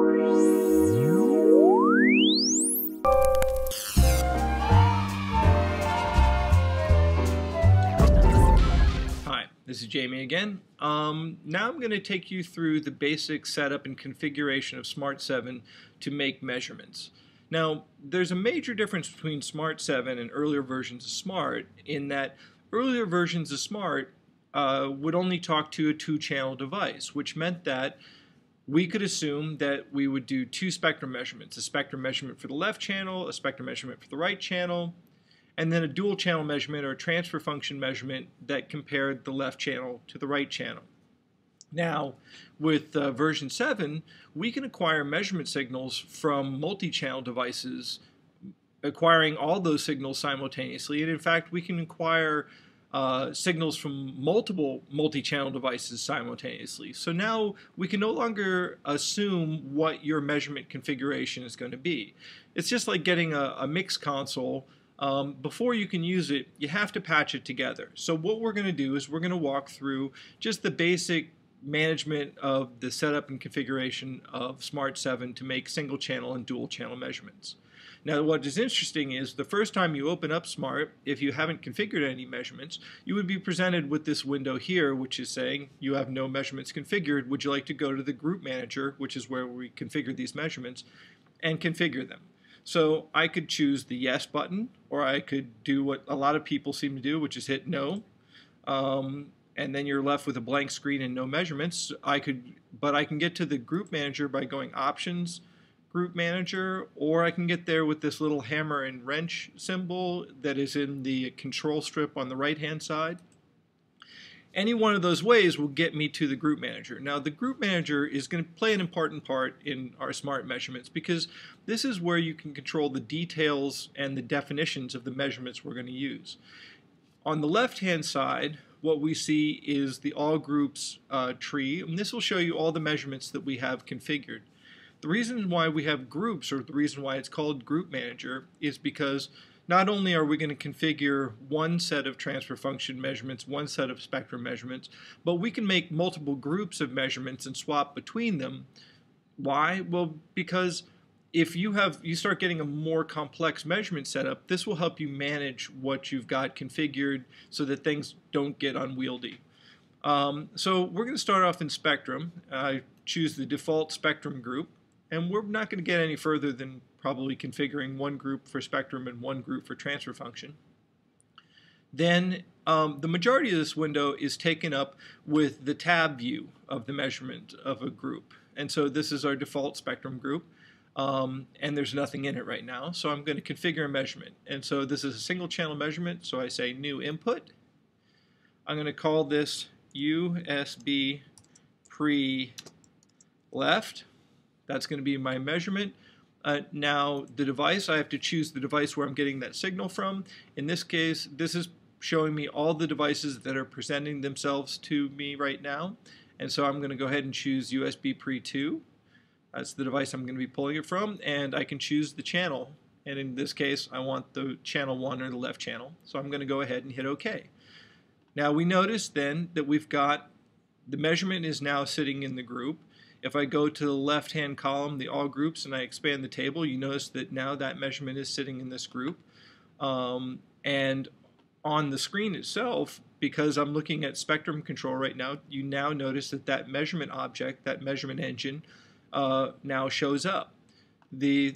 Hi, this is Jamie again. Now I'm going to take you through the basic setup and configuration of Smaart 7 to make measurements. Now, there's a major difference between Smaart 7 and earlier versions of Smaart in that earlier versions of Smaart would only talk to a two-channel device, which meant that we could assume that we would do two spectrum measurements, a spectrum measurement for the left channel, a spectrum measurement for the right channel, and then a dual channel measurement or a transfer function measurement that compared the left channel to the right channel. Now, with version 7, we can acquire measurement signals from multi-channel devices, acquiring all those signals simultaneously, and in fact we can acquire signals from multiple multi-channel devices simultaneously. So now we can no longer assume what your measurement configuration is going to be. It's just like getting a mix console. Before you can use it, you have to patch it together. So what we're going to do is we're going to walk through just the basic management of the setup and configuration of Smaart 7 to make single channel and dual channel measurements. Now what is interesting is the first time you open up Smaart, if you haven't configured any measurements, you would be presented with this window here which is saying you have no measurements configured. Would you like to go to the group manager, which is where we configure these measurements, and configure them? So I could choose the yes button, or I could do what a lot of people seem to do, which is hit no, and then you're left with a blank screen and no measurements. But I can get to the group manager by going options, group manager, or I can get there with this little hammer and wrench symbol that is in the control strip on the right hand side. Any one of those ways will get me to the group manager. Now the group manager is going to play an important part in our Smaart measurements because this is where you can control the details and the definitions of the measurements we're going to use. On the left hand side, what we see is the all groups tree, and this will show you all the measurements that we have configured. The reason why we have groups, or the reason why it's called group manager, is because not only are we going to configure one set of transfer function measurements, one set of spectrum measurements, but we can make multiple groups of measurements and swap between them. Why? Well, because if you start getting a more complex measurement setup, this will help you manage what you've got configured so that things don't get unwieldy. So we're going to start off in spectrum. I choose the default spectrum group, and we're not going to get any further than probably configuring one group for spectrum and one group for transfer function. Then the majority of this window is taken up with the tab view of the measurement of a group. And so this is our default spectrum group, and there's nothing in it right now. So I'm going to configure a measurement. And so this is a single channel measurement, so I say new input. I'm going to call this USB pre-left. That's going to be my measurement. Now the device, I have to choose the device where I'm getting that signal from. In this case, this is showing me all the devices that are presenting themselves to me right now. And so I'm going to go ahead and choose USB pre-2. That's the device I'm going to be pulling it from. And I can choose the channel. And in this case, I want the channel 1 or the left channel. So I'm going to go ahead and hit OK. Now we notice then that we've got the measurement is now sitting in the group. If I go to the left-hand column, the all groups, and I expand the table, you notice that now that measurement is sitting in this group. And on the screen itself, because I'm looking at spectrum control right now, you now notice that that measurement object, that measurement engine, now shows up. In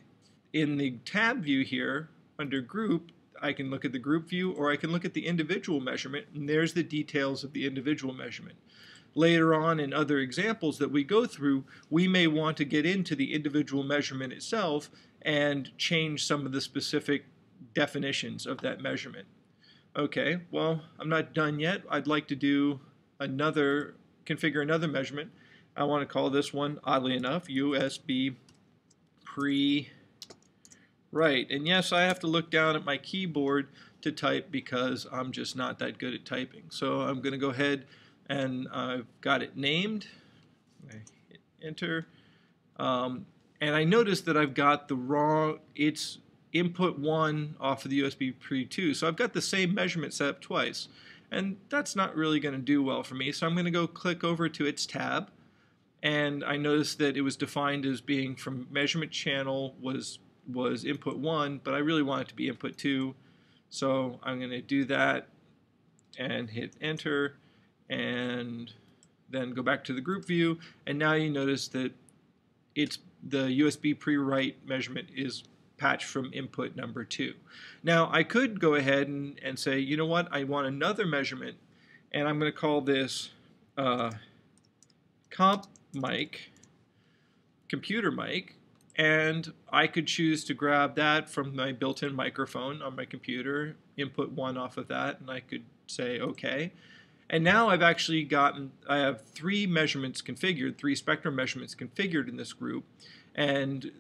the tab view here, under group, I can look at the group view, or I can look at the individual measurement, and there's the details of the individual measurement. Later on in other examples that we go through, we may want to get into the individual measurement itself and change some of the specific definitions of that measurement. Okay, well, I'm not done yet. I'd like to do configure another measurement. I want to call this one, oddly enough, USB pre-right. And yes, I have to look down at my keyboard to type because I'm just not that good at typing. So I'm going to go ahead and I've got it named. I hit enter. And I notice that I've got the wrong, it's input 1 off of the USB pre-2. So I've got the same measurement set up twice. And that's not really going to do well for me. So I'm going to go click over to its tab. and I noticed that it was defined as being from measurement channel was input 1, but I really want it to be input 2. So I'm going to do that and hit enter, and then go back to the group view, and now you notice that it's the USB pre-write measurement is patched from input number 2. Now I could go ahead and say, you know what, I want another measurement, and I'm going to call this comp mic, computer mic, and I could choose to grab that from my built-in microphone on my computer, input 1 off of that, and I could say OK. And now I've actually I have 3 measurements configured, 3 spectrum measurements configured in this group, and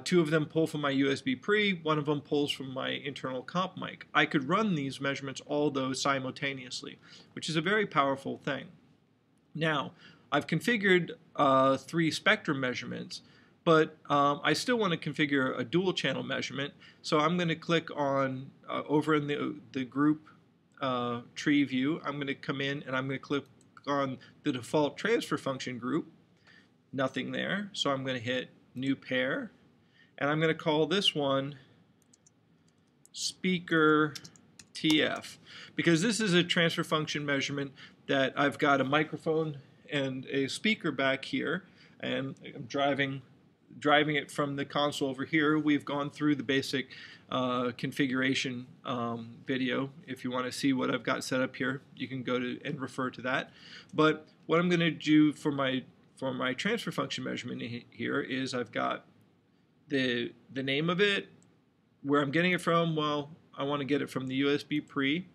2 of them pull from my USB pre, 1 of them pulls from my internal comp mic. I could run these measurements, all those simultaneously, which is a very powerful thing. Now, I've configured 3 spectrum measurements, but I still want to configure a dual channel measurement, so I'm going to click on, over in the group tree view, I'm going to come in and I'm going to click on the default transfer function group. Nothing there, so I'm going to hit new pair, and I'm going to call this one speaker TF, because this is a transfer function measurement that I've got a microphone and a speaker back here, and I'm driving it from the console over here. We've gone through the basic configuration video. If you want to see what I've got set up here, you can go to and refer to that. But what I'm going to do for my transfer function measurement here is I've got the name of it, where I'm getting it from. Well, I want to get it from the USB pre,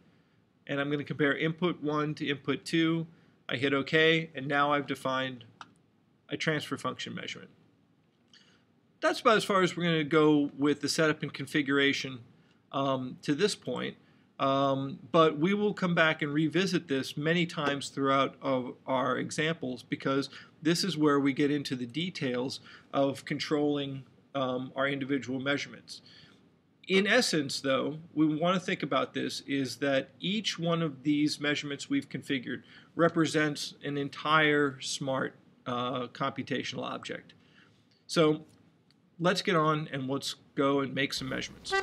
and I'm going to compare input 1 to input 2. I hit OK, and now I've defined a transfer function measurement. That's about as far as we're going to go with the setup and configuration to this point. But we will come back and revisit this many times throughout our examples, because this is where we get into the details of controlling our individual measurements. In essence, though, we want to think about this is that each one of these measurements we've configured represents an entire Smaart computational object. So let's get on and let's go and make some measurements.